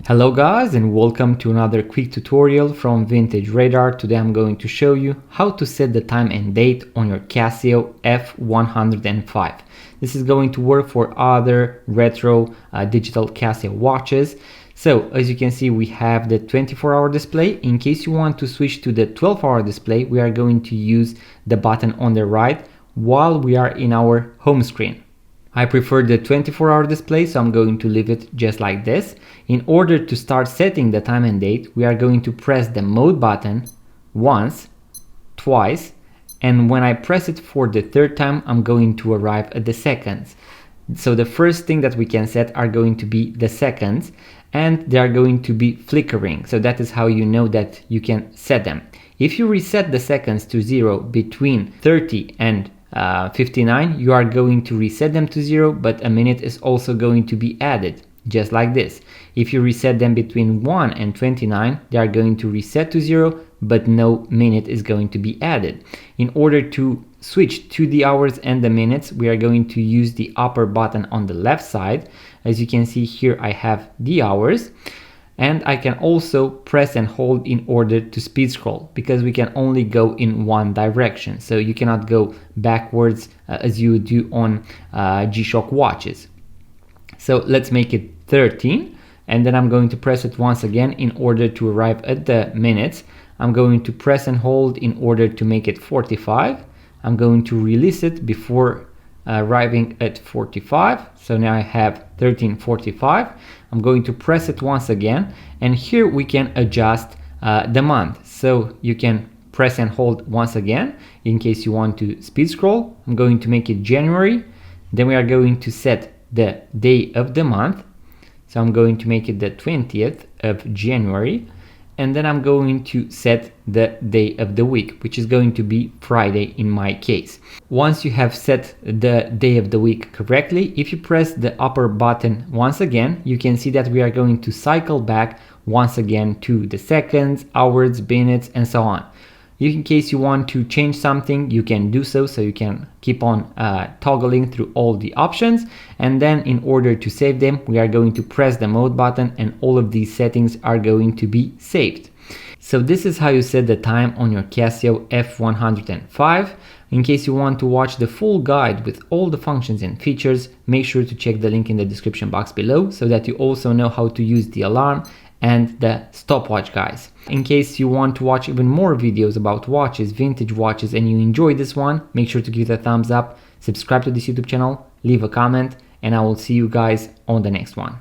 Hello guys, and welcome to another quick tutorial from Vintage Radar. Today I'm going to show you how to set the time and date on your Casio F105. This is going to work for other retro digital Casio watches. So as you can see, we have the 24-hour display. In case you want to switch to the 12-hour display, we are going to use the button on the right while we are in our home screen. I prefer the 24-hour display, so I'm going to leave it just like this. In order to start setting the time and date, we are going to press the mode button once, twice, and when I press it for the third time, I'm going to arrive at the seconds. So the first thing that we can set are going to be the seconds, and they are going to be flickering. So that is how you know that you can set them. If you reset the seconds to 0 between 30 and 59, you are going to reset them to 0, but a minute is also going to be added, just like this. If you reset them between 1 and 29, they are going to reset to 0, but no minute is going to be added. In order to switch to the hours and the minutes, we are going to use the upper button on the left side. As you can see here, I have the hours. And I can also press and hold in order to speed scroll, because we can only go in one direction. So you cannot go backwards as you do on G-Shock watches. So let's make it 13. And then I'm going to press it once again in order to arrive at the minutes. I'm going to press and hold in order to make it 45. I'm going to release it before arriving at 45. So now I have 13:45. I'm going to press it once again, and here we can adjust the month. So you can press and hold once again in case you want to speed scroll. I'm going to make it January. Then we are going to set the day of the month. So I'm going to make it the 20th of January. And then I'm going to set the day of the week, which is going to be Friday in my case. Once you have set the day of the week correctly, if you press the upper button once again, you can see that we are going to cycle back once again to the seconds, hours, minutes, and so on. In case you want to change something, you can do so. So you can keep on toggling through all the options. And then in order to save them, we are going to press the mode button, and all of these settings are going to be saved. So this is how you set the time on your Casio F105. In case you want to watch the full guide with all the functions and features, make sure to check the link in the description box below, so that you also know how to use the alarm and the stopwatch, guys. In case you want to watch even more videos about watches, vintage watches, and you enjoyed this one, make sure to give it a thumbs up, subscribe to this YouTube channel, leave a comment, and I will see you guys on the next one.